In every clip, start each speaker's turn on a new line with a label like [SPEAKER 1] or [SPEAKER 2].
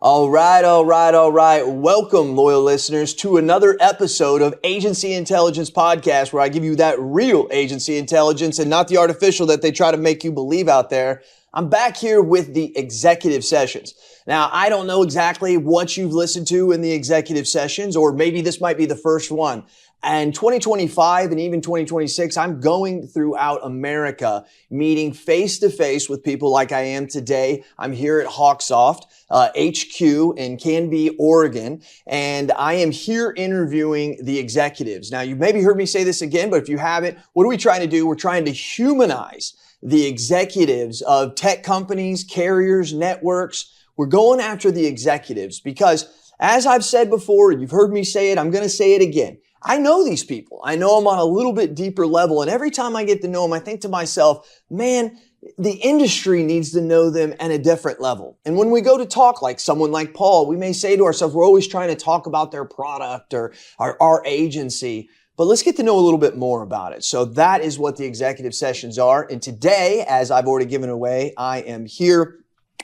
[SPEAKER 1] All right. Welcome, loyal listeners, to another episode of Agency Intelligence Podcast, where I give you that real agency intelligence and not the artificial that they try to make you believe out there. I'm back here with the executive sessions. Now, I don't know exactly what you've listened to in the executive sessions, or maybe this might be the first one. And 2025 and even 2026, I'm going throughout America, meeting face-to-face with people like I am today. I'm here at HawkSoft, HQ in Canby, Oregon, and I am here interviewing the executives. Now, you've maybe heard me say this again, but if you haven't, what are we trying to do? We're trying to humanize the executives of tech companies, carriers, networks. We're going after the executives because, as I've said before, you've heard me say it, I'm going to say it again. I know these people. I know them on a little bit deeper level. And every time I get to know them, I think to myself, man, the industry needs to know them at a different level. And when we go to talk like someone like Paul, we may say to ourselves, we're always trying to talk about their product or our agency, but let's get to know a little bit more about it. So that is what the executive sessions are. And today, as I've already given away, I am here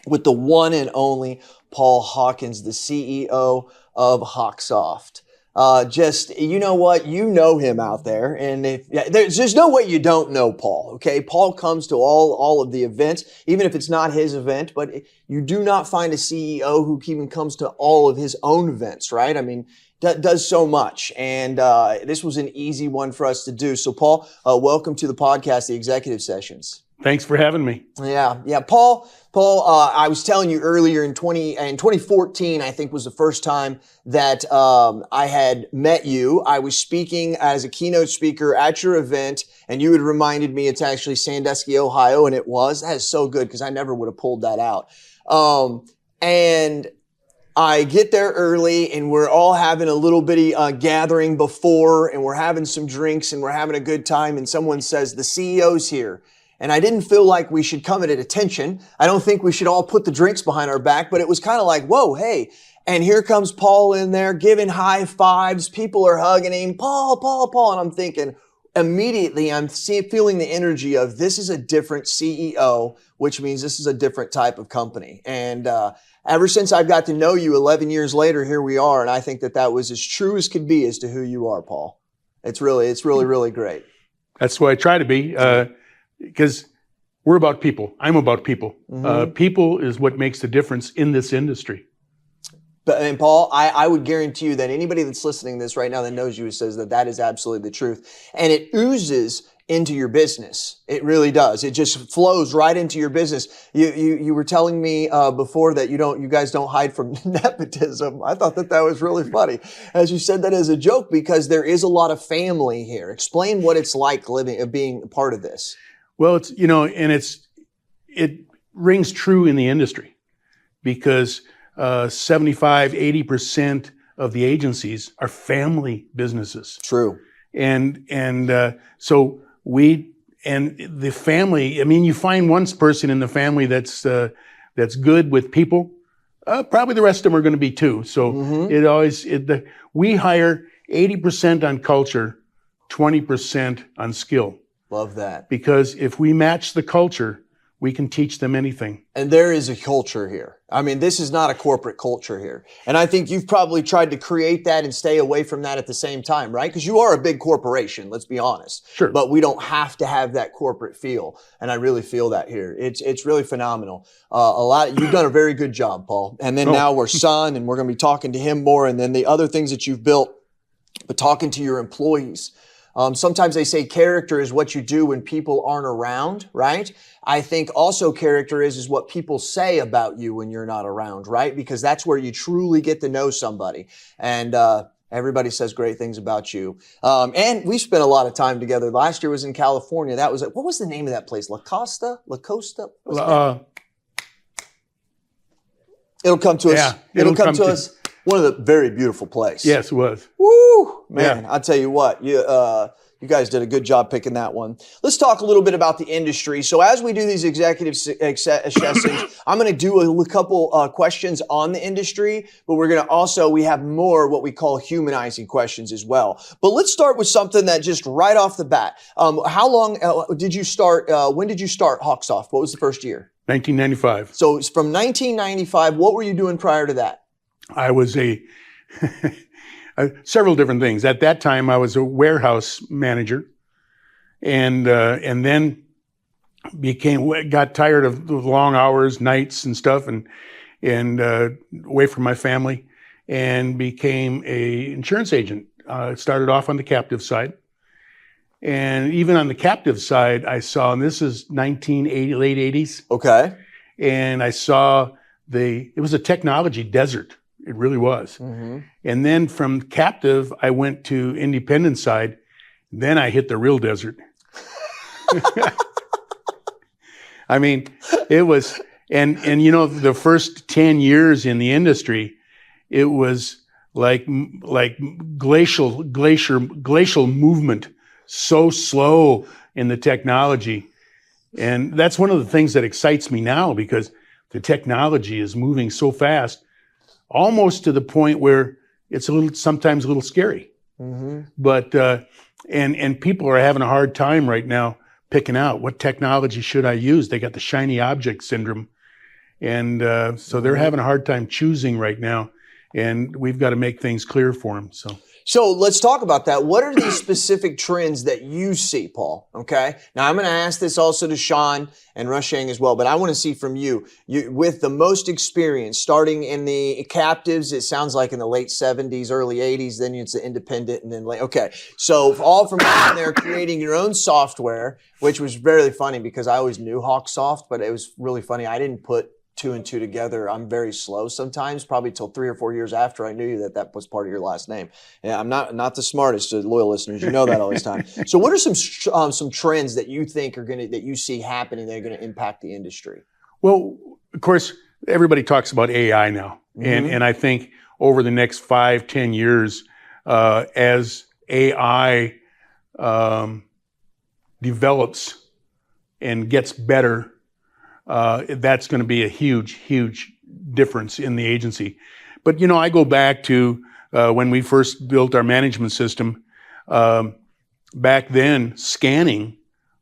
[SPEAKER 1] with the one and only Paul Hawkins, the CEO of HawkSoft. You know what? You know him out there. And there's no way you don't know Paul, okay? Paul comes to all of the events, even if it's not his event, but you do not find a CEO who even comes to all of his own events, right? I mean, does so much. And this was an easy one for us to do. So Paul, welcome to the podcast, the executive sessions.
[SPEAKER 2] Thanks for having me.
[SPEAKER 1] Yeah. Paul, I was telling you earlier in 2014, I think was the first time that I had met you. I was speaking as a keynote speaker at your event, and you had reminded me it's actually Sandusky, Ohio, and it was. That is so good because I never would have pulled that out. And I get there early, and we're all having a little bitty gathering before, and we're having some drinks, and we're having a good time, and someone says, the CEO's here. And I didn't feel like we should come at attention. I don't think we should all put the drinks behind our back, but it was kind of like, whoa, hey. And here comes Paul in there giving high fives. People are hugging him, Paul. And I'm thinking, immediately I'm feeling the energy of this is a different CEO, which means this is a different type of company. And ever since I've got to know you 11 years later, here we are. And I think that was as true as could be as to who you are, Paul. It's really great.
[SPEAKER 2] That's what I try to be. Because we're about people. I'm about people.
[SPEAKER 1] Mm-hmm.
[SPEAKER 2] People is what makes the difference in this industry.
[SPEAKER 1] And Paul, I would guarantee you that anybody that's listening to this right now that knows you says that is absolutely the truth. And it oozes into your business. It really does. It just flows right into your business. You were telling me before that you guys don't hide from nepotism. I thought that was really funny as you said that as a joke because there is a lot of family here. Explain what it's like being a part of this.
[SPEAKER 2] Well, it rings true in the industry because 75-80% of the agencies are family businesses.
[SPEAKER 1] True.
[SPEAKER 2] And so the family, I mean, you find one person in the family that's good with people, probably the rest of them are going to be too. So
[SPEAKER 1] mm-hmm.
[SPEAKER 2] We hire 80% on culture, 20% on skill.
[SPEAKER 1] Love that.
[SPEAKER 2] Because if we match the culture, we can teach them anything.
[SPEAKER 1] And there is a culture here. I mean, this is not a corporate culture here. And I think you've probably tried to create that and stay away from that at the same time, right? Because you are a big corporation, let's be honest.
[SPEAKER 2] Sure.
[SPEAKER 1] But we don't have to have that corporate feel. And I really feel that here. It's really phenomenal. You've done a very good job, Paul. And then now we're Son, and we're going to be talking to him more. And then the other things that you've built, but talking to your employees. Sometimes they say character is what you do when people aren't around, right? I think also character is what people say about you when you're not around, right? Because that's where you truly get to know somebody. And everybody says great things about you. And we spent a lot of time together. Last year was in California. What was the name of that place? La Costa? It'll come to us.
[SPEAKER 2] Yeah,
[SPEAKER 1] it'll come to us. One of the very beautiful places.
[SPEAKER 2] Yes, it was.
[SPEAKER 1] Woo! Man,
[SPEAKER 2] Yeah.
[SPEAKER 1] I'll tell you what, you guys did a good job picking that one. Let's talk a little bit about the industry. So as we do these executive sessions, I'm going to do a couple questions on the industry, but we have more what we call humanizing questions as well. But let's start with something that just right off the bat. How long did you start? When did you start HawkSoft? What was the first year?
[SPEAKER 2] 1995.
[SPEAKER 1] So it's from 1995, what were you doing prior to that?
[SPEAKER 2] I was several different things. At that time, I was a warehouse manager, and then got tired of the long hours, nights, and stuff, and away from my family, and became a insurance agent. Started off on the captive side, and even on the captive side, I saw, and this is 1980, late 80s.
[SPEAKER 1] Okay.
[SPEAKER 2] And I saw it was a technology desert. It really was.
[SPEAKER 1] Mm-hmm.
[SPEAKER 2] And then from captive, I went to independent side. Then I hit the real desert. I mean, it was, and the first 10 years in the industry, it was like glacial movement, so slow in the technology. And that's one of the things that excites me now, because the technology is moving so fast, almost to the point where it's sometimes a little scary.
[SPEAKER 1] Mm-hmm.
[SPEAKER 2] But and people are having a hard time right now picking out what technology should I use. They got the shiny object syndrome, and so they're having a hard time choosing right now. And we've got to make things clear for them. So
[SPEAKER 1] let's talk about that. What are the specific trends that you see, Paul? Okay. Now I'm going to ask this also to Sean and Rushang as well, but I want to see from you with the most experience, starting in the captives. It sounds like in the late 70s, early 80s, then it's the independent, and then okay. So all from down there creating your own software, which was very funny because I always knew HawkSoft, but it was really funny. I didn't put two and two together. I'm very slow sometimes, probably till 3 or 4 years after I knew that was part of your last name. And I'm not the smartest, loyal listeners. You know that all this time. So what are some trends that you think that you see happening that are going to impact the industry?
[SPEAKER 2] Well, of course, everybody talks about AI now. Mm-hmm. And I think over the next 5-10 years, as AI develops and gets better, that's going to be a huge difference in the agency. But, I go back to when we first built our management system. Back then, scanning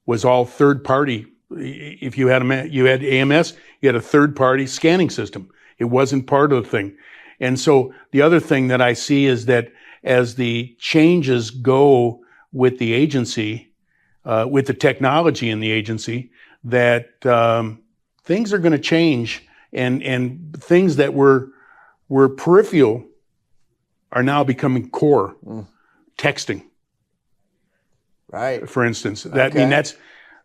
[SPEAKER 2] was all third party. If you had AMS, you had a third party scanning system. It wasn't part of the thing. And so the other thing that I see is that as the changes go with the agency, with the technology in the agency, that things are going to change, and things that were peripheral are now becoming core. Texting,
[SPEAKER 1] right?
[SPEAKER 2] For instance, I mean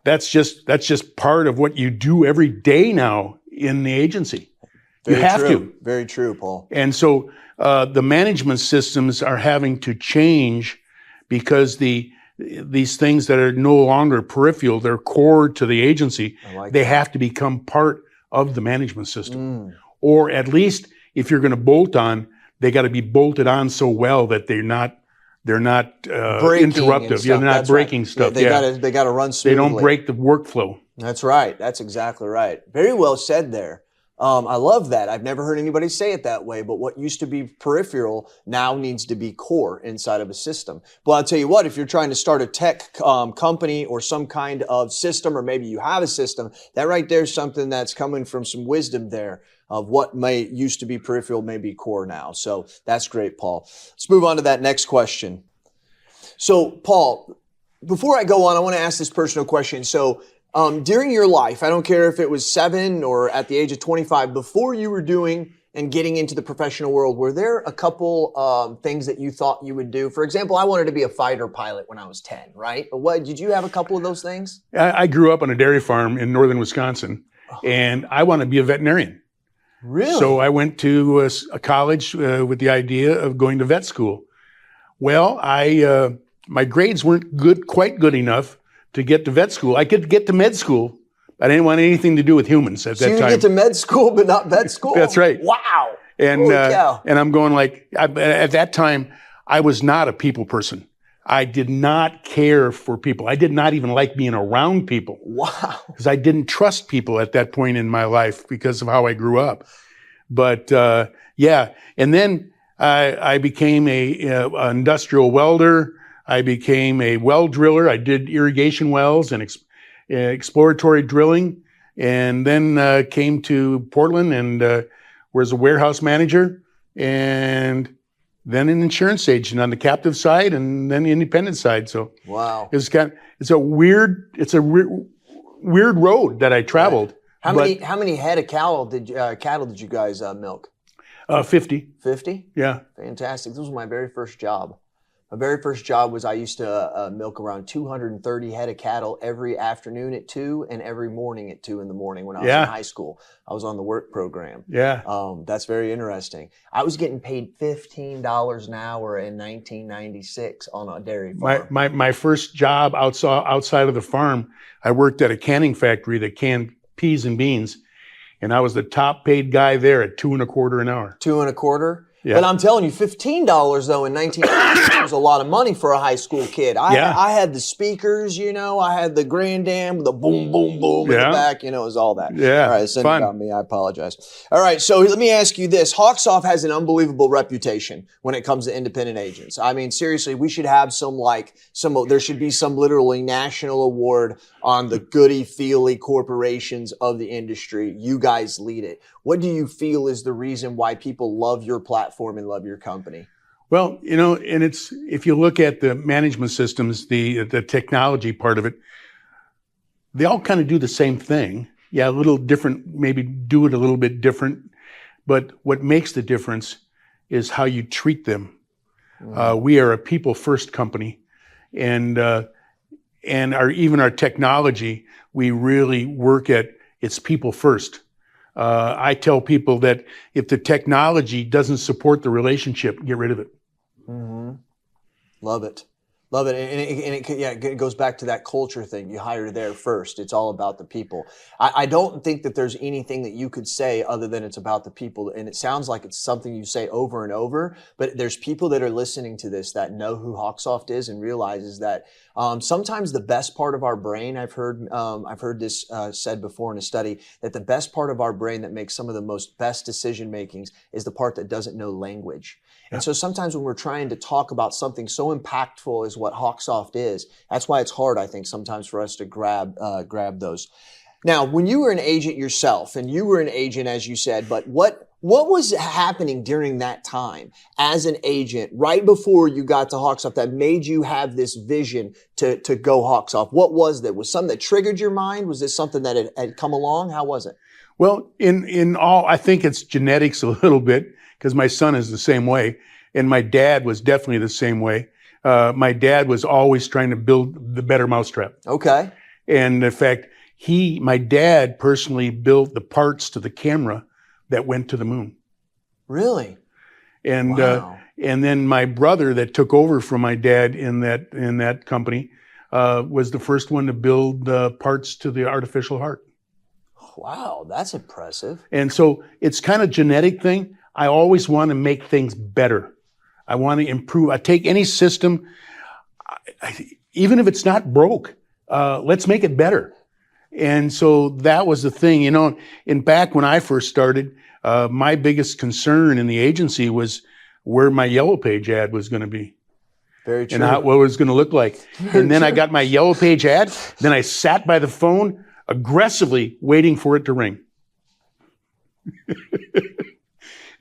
[SPEAKER 2] that's just part of what you do every day now in the agency. You have to.
[SPEAKER 1] Very true, Paul.
[SPEAKER 2] And so the management systems are having to change because these things that are no longer peripheral, they're core to the agency. They have to become part of the management system. Or at least if you're going to bolt on, they got to be bolted on so well that they're not interruptive. They're not breaking stuff.
[SPEAKER 1] They got to run smoothly.
[SPEAKER 2] They don't break the workflow.
[SPEAKER 1] That's right. That's exactly right. Very well said there. I love that. I've never heard anybody say it that way, but what used to be peripheral now needs to be core inside of a system. Well, I'll tell you what, if you're trying to start a tech company or some kind of system, or maybe you have a system, that right there is something that's coming from some wisdom there of what used to be peripheral may be core now. So that's great, Paul. Let's move on to that next question. So, Paul, before I go on, I want to ask this personal question. So, during your life, I don't care if it was 7 or at the age of 25, before you were doing and getting into the professional world, were there a couple things that you thought you would do? For example, I wanted to be a fighter pilot when I was 10, right? But did you have a couple of those things?
[SPEAKER 2] I grew up on a dairy farm in northern Wisconsin, and I wanted to be a veterinarian.
[SPEAKER 1] Really?
[SPEAKER 2] So I went to a college with the idea of going to vet school. Well, my grades weren't quite good enough to get to vet school. I could get to med school. I didn't want anything to do with humans at that time.
[SPEAKER 1] So you get to med school, but not vet school?
[SPEAKER 2] That's right.
[SPEAKER 1] Wow.
[SPEAKER 2] And I'm going at that time, I was not a people person. I did not care for people. I did not even like being around people.
[SPEAKER 1] Wow.
[SPEAKER 2] Because I didn't trust people at that point in my life because of how I grew up. But and then I became an industrial welder. I became a well driller. I did irrigation wells and exploratory drilling. and then came to Portland and was a warehouse manager, and then an insurance agent on the captive side, and then the independent side. So
[SPEAKER 1] wow,
[SPEAKER 2] it's a weird road that I traveled.
[SPEAKER 1] Right. How many head of cattle did you guys milk?
[SPEAKER 2] 50.
[SPEAKER 1] 50?
[SPEAKER 2] Yeah.
[SPEAKER 1] Fantastic. This was my very first job. My very first job was I used to milk around 230 head of cattle every afternoon at 2 and every morning at 2 in the morning when I was in high school. I was on the work program.
[SPEAKER 2] Yeah.
[SPEAKER 1] That's very interesting. I was getting paid $15 an hour in 1996 on a dairy farm.
[SPEAKER 2] My first job outside of the farm, I worked at a canning factory that canned peas and beans, and I was the top paid guy there at $2.25 an hour.
[SPEAKER 1] $2.25?
[SPEAKER 2] Yeah.
[SPEAKER 1] But I'm telling you, $15 though in 1990 was a lot of money for a high school kid. I had the speakers, I had the grand dam with the boom, boom, boom in the back, it was all that.
[SPEAKER 2] Yeah.
[SPEAKER 1] All right, send it on me. I apologize. All right, so let me ask you this. HawkSoft has an unbelievable reputation when it comes to independent agents. I mean, seriously, we should have there should be some literally national award on the goody-feely corporations of the industry. You guys lead it. What do you feel is the reason why people love your platform and love your company?
[SPEAKER 2] Well, and if you look at the management systems, the technology part of it, they all kind of do the same thing. Yeah, a little different, maybe do it a little bit different. But what makes the difference is how you treat them. We are a people-first company, and our technology, we really work at it's people first. I tell people that if the technology doesn't support the relationship, get rid of it.
[SPEAKER 1] Mm-hmm. Love it. Love it. And it goes back to that culture thing. You hire there first. It's all about the people. I don't think that there's anything that you could say other than it's about the people. And it sounds like it's something you say over and over, but there's people that are listening to this that know who HawkSoft is and realizes that sometimes the best part of our brain, I've heard this said before in a study, that the best part of our brain that makes some of the most best decision makings is the part that doesn't know language. And so sometimes when we're trying to talk about something so impactful as what HawkSoft is, that's why it's hard, I think, sometimes for us to grab those. Now, when you were an agent yourself, and you were an agent, as you said, but what was happening during that time as an agent right before you got to HawkSoft that made you have this vision to go HawkSoft? What was that? Was something that triggered your mind? Was this something that had come along? How was it?
[SPEAKER 2] Well, in all, I think it's genetics a little bit, because my son is the same way, and my dad was definitely the same way. My dad was always trying to build the better mousetrap.
[SPEAKER 1] Okay.
[SPEAKER 2] And in fact, my dad personally built the parts to the camera that went to the moon.
[SPEAKER 1] Really?
[SPEAKER 2] And
[SPEAKER 1] wow.
[SPEAKER 2] And then my brother that took over from my dad in that company was the first one to build parts to the artificial heart.
[SPEAKER 1] Wow, that's impressive.
[SPEAKER 2] And so it's kind of genetic thing. I always want to make things better. I want to improve. I take any system, even if it's not broke, let's make it better. And so that was the thing, and back when I first started, my biggest concern in the agency was where my Yellow Page ad was going to be.
[SPEAKER 1] Very true.
[SPEAKER 2] And what it was going to look like. And then I got my Yellow Page ad. Then I sat by the phone aggressively waiting for it to ring.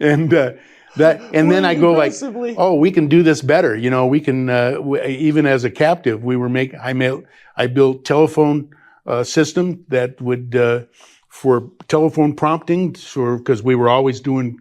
[SPEAKER 2] And then I go like, oh, we can do this better. We can, even as a captive, I built telephone system that would, for telephone prompting, because we were always doing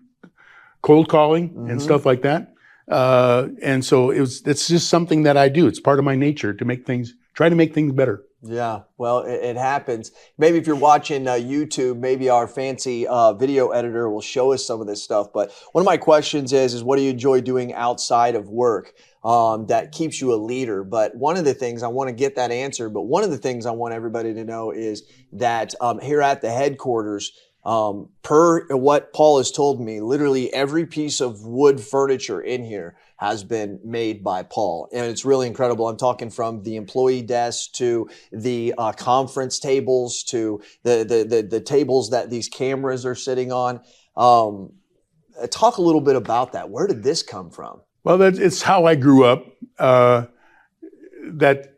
[SPEAKER 2] cold calling and stuff like that. And so it's just something that I do. It's part of my nature to try to make things better.
[SPEAKER 1] Yeah, well, it happens. Maybe if you're watching YouTube, maybe our fancy video editor will show us some of this stuff. But one of my questions is what do you enjoy doing outside of work that keeps you a leader? But one of the things I want to get that answer, but one of the things I want everybody to know is that here at the headquarters, per what Paul has told me, literally every piece of wood furniture in here has been made by Paul. And it's really incredible. I'm talking from the employee desk to the conference tables to the tables that these cameras are sitting on. Talk a little bit about that. Where did this come from?
[SPEAKER 2] Well, it's how I grew up. That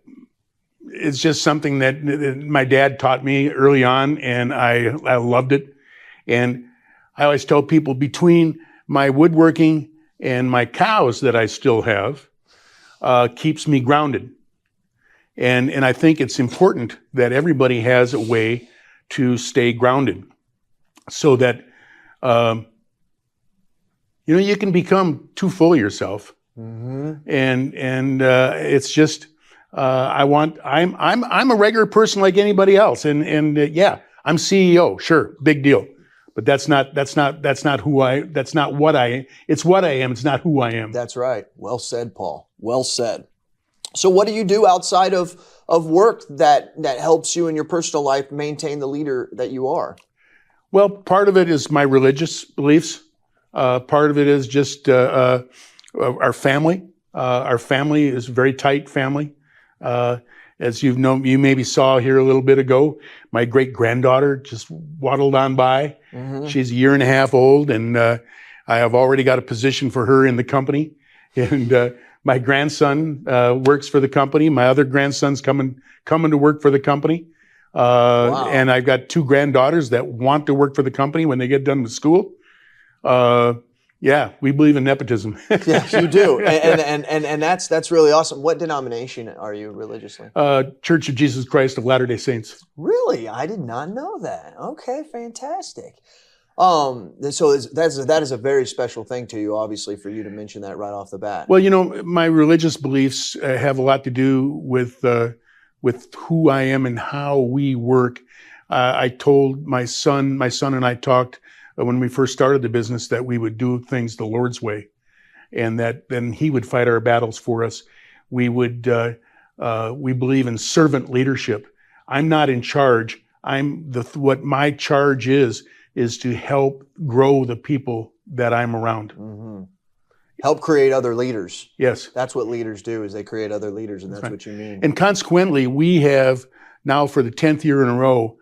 [SPEAKER 2] it's just something that my dad taught me early on, and I loved it. And I always tell people, between my woodworking and my cows that I still have, keeps me grounded. And I think it's important that everybody has a way to stay grounded, so that you can become too full of yourself. And it's just I'm a regular person like anybody else, and yeah, I'm CEO, sure, big deal, but that's not what I am. It's what I am. It's not who I am.
[SPEAKER 1] That's right. Well said, Paul. Well said. So what do you do outside of work that helps you in your personal life maintain the leader that you are?
[SPEAKER 2] Well, part of it is my religious beliefs. Part of it is just our family. Our family is a very tight family. As you maybe saw here a little bit ago, my great-granddaughter just waddled on by. She's a year and a half old, and I have already got a position for her in the company. And my grandson works for the company. My other grandson's coming to work for the company.
[SPEAKER 1] Wow.
[SPEAKER 2] And I've got two granddaughters that want to work for the company when they get done with school. Yeah, we believe in nepotism.
[SPEAKER 1] Yes, you do, and that's really awesome. What denomination are you religiously?
[SPEAKER 2] Church of Jesus Christ of Latter-day Saints.
[SPEAKER 1] Really, I did not know that. Okay, fantastic. So that is a very special thing to you, obviously, for you to mention that right off the bat.
[SPEAKER 2] Well, my religious beliefs have a lot to do with who I am and how we work. I told my son and I talked when we first started the business that we would do things the Lord's way, and that then He would fight our battles for us. We believe in servant leadership. I'm not in charge. What my charge is to help grow the people that I'm around.
[SPEAKER 1] Mm-hmm. Help create other leaders.
[SPEAKER 2] Yes.
[SPEAKER 1] That's what leaders do, is they create other leaders, and that's
[SPEAKER 2] right.
[SPEAKER 1] what you mean.
[SPEAKER 2] And consequently, we have now, for the 10th year in a row,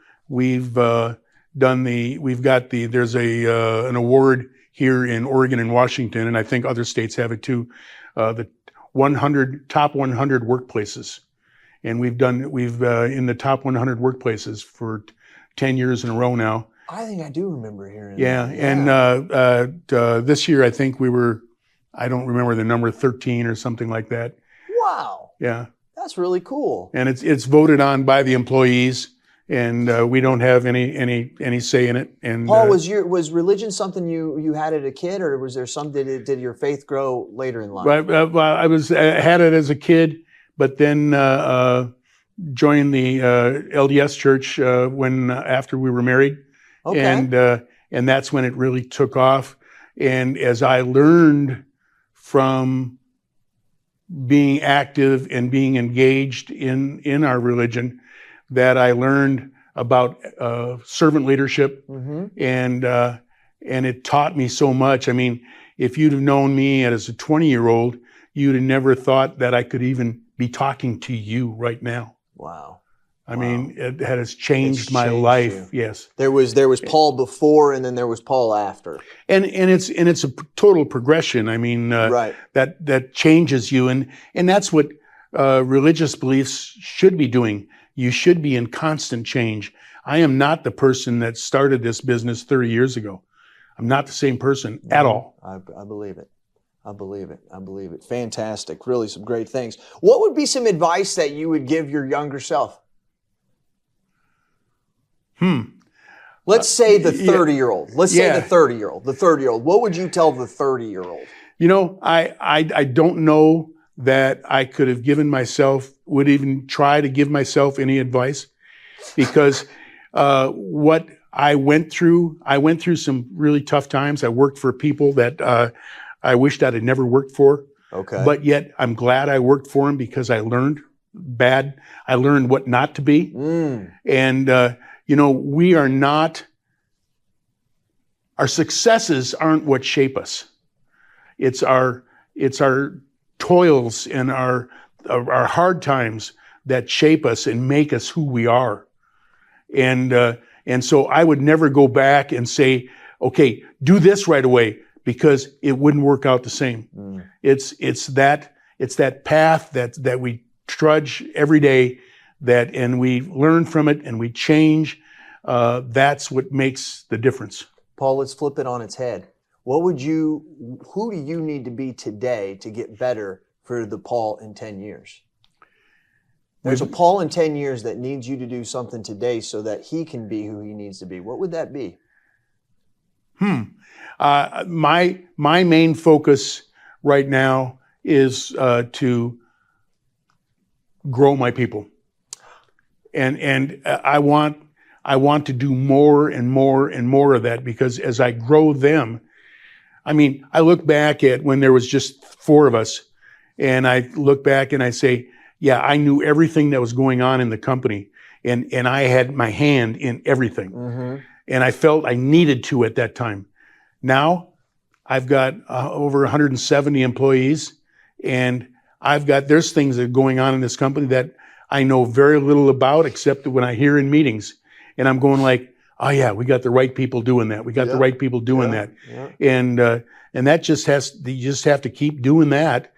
[SPEAKER 2] there's an award here in Oregon and Washington, and I think other states have it too, the top 100 workplaces. And we've in the top 100 workplaces for 10 years in a row now.
[SPEAKER 1] I think I do remember hearing
[SPEAKER 2] that.
[SPEAKER 1] Yeah.
[SPEAKER 2] And this year I think we were, I don't remember the number, 13 or something like that.
[SPEAKER 1] Wow.
[SPEAKER 2] Yeah.
[SPEAKER 1] That's really cool.
[SPEAKER 2] And it's voted on by the employees, and we don't have any say in it. And
[SPEAKER 1] Paul, was religion something you had as a kid, or was there did your faith grow later in life?
[SPEAKER 2] I had it as a kid, but then joined the LDS church after we were married.
[SPEAKER 1] Okay.
[SPEAKER 2] And that's when it really took off. And as I learned from being active and being engaged in our religion, that I learned about servant leadership, and it taught me so much. I mean, if you'd have known me as a 20-year-old, you'd have never thought that I could even be talking to you right now.
[SPEAKER 1] Wow.
[SPEAKER 2] I mean, it has changed my life.
[SPEAKER 1] You.
[SPEAKER 2] Yes.
[SPEAKER 1] There was Paul before, and then there was Paul after.
[SPEAKER 2] And it's a total progression. I mean,
[SPEAKER 1] right.
[SPEAKER 2] that changes you, and that's what religious beliefs should be doing. You should be in constant change. I am not the person that started this business 30 years ago. I'm not the same person at all.
[SPEAKER 1] I believe it. I believe it. Fantastic. Really some great things. What would be some advice that you would give your younger self? Let's say the 30-year-old. Let's say the 30-year-old. The 30-year-old. What would you tell the 30-year-old?
[SPEAKER 2] I don't know that I could have would even try to give myself any advice, because what I went through some really tough times. I worked for people that I wished I had never worked for.
[SPEAKER 1] Okay.
[SPEAKER 2] But yet I'm glad I worked for them, because I learned what not to be. And we are not, our successes aren't what shape us. It's our toils and our hard times that shape us and make us who we are. And so I would never go back and say, okay, do this right away, because it wouldn't work out the same. It's that path that we trudge every day and we learn from it and we change. That's what makes the difference.
[SPEAKER 1] Paul, let's flip it on its head. Who do you need to be today to get better for the Paul in 10 years? There's a Paul in 10 years that needs you to do something today so that he can be who he needs to be. What would that be?
[SPEAKER 2] My main focus right now is to grow my people, and I want to do more and more and more of that, because as I grow them, I mean, I look back at when there was just 4 of us, and I look back and I say, yeah, I knew everything that was going on in the company, and I had my hand in everything, and I felt I needed to at that time. Now, I've got over 170 employees, and there's things that are going on in this company that I know very little about, except when I hear in meetings, and I'm going like, oh yeah, we got the right people doing that. We got the right people doing that, and that you just have to keep doing that.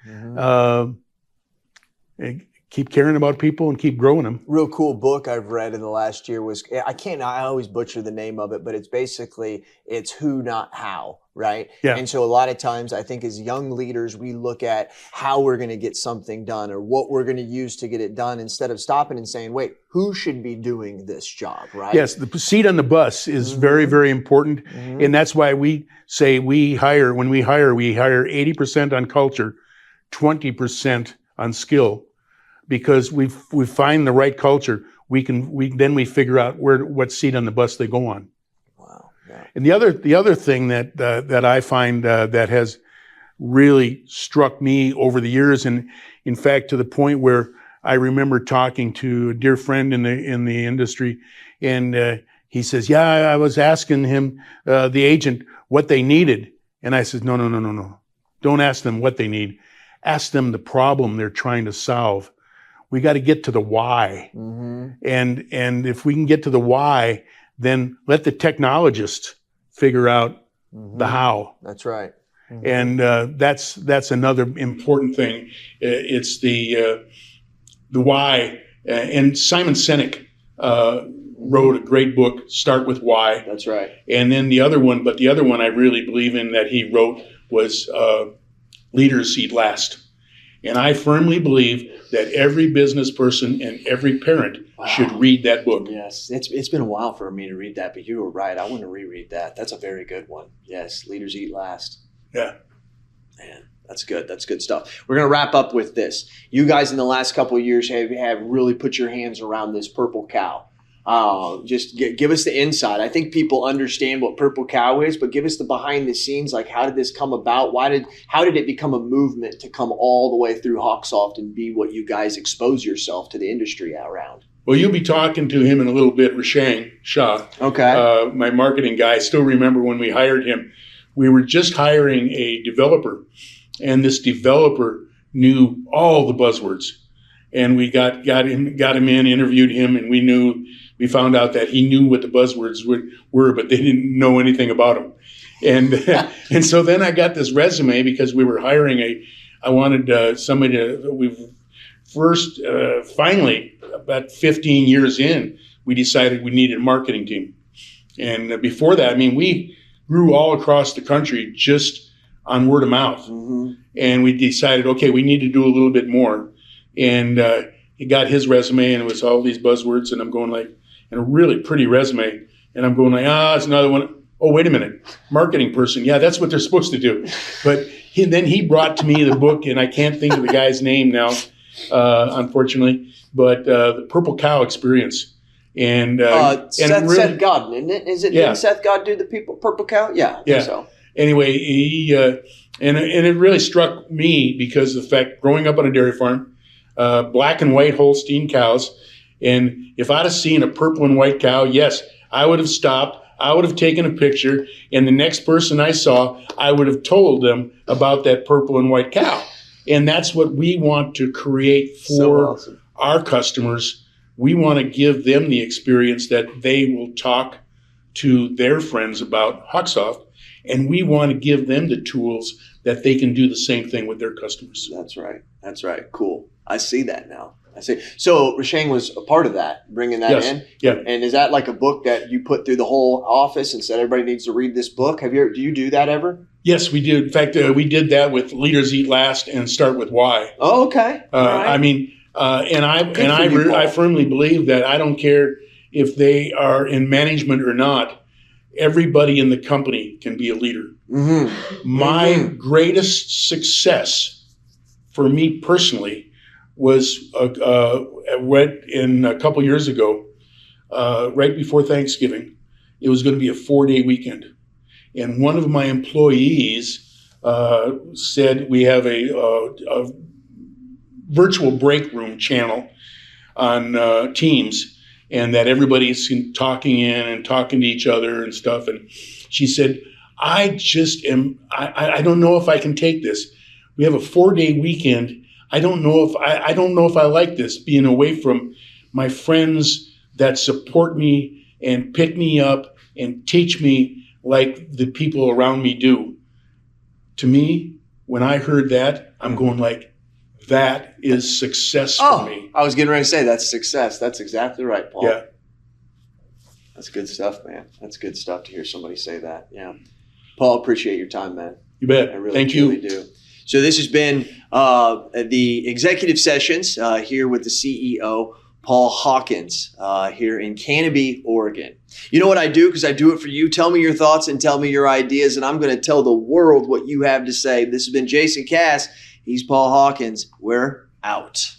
[SPEAKER 2] Keep caring about people and keep growing them.
[SPEAKER 1] Real cool book I've read in the last year was, I always butcher the name of it, but it's who, not how, right?
[SPEAKER 2] Yeah.
[SPEAKER 1] And so a lot of times I think as young leaders, we look at how we're going to get something done or what we're going to use to get it done, instead of stopping and saying, wait, who should be doing this job, right?
[SPEAKER 2] Yes, the seat on the bus is very, very important. And that's why we say when we hire 80% on culture, 20% on skill. Because we find the right culture, we figure out what seat on the bus they go on.
[SPEAKER 1] Wow. Yeah.
[SPEAKER 2] And the other thing that I find that has really struck me over the years, and in fact to the point where I remember talking to a dear friend in the industry, and he says, "Yeah, I was asking him, the agent, what they needed," and I said, "No, don't ask them what they need. Ask them the problem they're trying to solve." We got to get to the why. And if we can get to the why, then let the technologists figure out the how.
[SPEAKER 1] That's right.
[SPEAKER 2] And that's another important thing. It's the why. And Simon Sinek wrote a great book, Start With Why.
[SPEAKER 1] That's right.
[SPEAKER 2] And then the other one I really believe in that he wrote was Leaders Eat Last. And I firmly believe that every business person and every parent should read that book.
[SPEAKER 1] Yes, it's been a while for me to read that, but you were right. I want to reread that. That's a very good one. Yes, Leaders Eat Last.
[SPEAKER 2] Yeah.
[SPEAKER 1] Man, that's good. That's good stuff. We're going to wrap up with this. You guys in the last couple of years have really put your hands around this Purple Cow. Just give us the inside. I think people understand what Purple Cow is, but give us the behind the scenes. Like, how did this come about? How did it become a movement to come all the way through HawkSoft and be what you guys expose yourself to the industry around?
[SPEAKER 2] Well, you'll be talking to him in a little bit, Rashang Shah.
[SPEAKER 1] Okay.
[SPEAKER 2] My marketing guy. I still remember when we hired him. We were just hiring a developer, and this developer knew all the buzzwords. And we got him in, interviewed him, and we found out that he knew what the buzzwords were, but they didn't know anything about them. And and so then I got this resume because we were hiring I wanted somebody finally, about 15 years in, we decided we needed a marketing team. And before that, I mean, we grew all across the country just on word of mouth. And we decided, okay, we need to do a little bit more. And he got his resume, and it was all these buzzwords, and I'm going like, and a really pretty resume, and I'm going like, it's another one. Oh, wait a minute, marketing person. Yeah, that's what they're supposed to do. But then he brought to me the book, and I can't think of the guy's name now, unfortunately, but the Purple Cow Experience. And
[SPEAKER 1] Seth Godin, isn't it? Didn't Seth Godin do the Purple Cow? Yeah, I think so.
[SPEAKER 2] Anyway, he and it really struck me because of the fact, growing up on a dairy farm, black and white Holstein cows, and if I'd have seen a purple and white cow, yes, I would have stopped. I would have taken a picture, and the next person I saw, I would have told them about that purple and white cow. And that's what we want to create for our customers. We want to give them the experience that they will talk to their friends about HawkSoft, and we want to give them the tools that they can do the same thing with their customers.
[SPEAKER 1] That's right. That's right. Cool. I see that now. I see. So Rashang was a part of that, bringing that in?
[SPEAKER 2] Yeah.
[SPEAKER 1] And is that like a book that you put through the whole office and said everybody needs to read this book? Do you do that ever?
[SPEAKER 2] Yes, we do. In fact, we did that with Leaders Eat Last and Start With Why.
[SPEAKER 1] Oh, okay. All right.
[SPEAKER 2] I mean, I firmly believe that I don't care if they are in management or not. Everybody in the company can be a leader.
[SPEAKER 1] Mm-hmm.
[SPEAKER 2] My greatest success for me personally was read in a couple years ago, right before Thanksgiving. It was going to be a 4-day weekend. And one of my employees said we have a virtual break room channel on Teams, and that everybody's talking in and talking to each other and stuff. And she said, I don't know if I can take this. We have a 4-day weekend. I don't know if I like this, being away from my friends that support me and pick me up and teach me like the people around me do. To me, when I heard that, I'm going like, that is success for me.
[SPEAKER 1] I was getting ready to say that's success. That's exactly right, Paul.
[SPEAKER 2] Yeah.
[SPEAKER 1] That's good stuff, man. That's good stuff to hear somebody say that. Yeah. Paul, appreciate your time, man.
[SPEAKER 2] You bet.
[SPEAKER 1] I really,
[SPEAKER 2] Thank
[SPEAKER 1] truly
[SPEAKER 2] you.
[SPEAKER 1] do. So this has been the executive sessions here with the CEO, Paul Hawkins, here in Canby, Oregon. You know what I do? Because I do it for you. Tell me your thoughts and tell me your ideas, and I'm going to tell the world what you have to say. This has been Jason Cass. He's Paul Hawkins. We're out.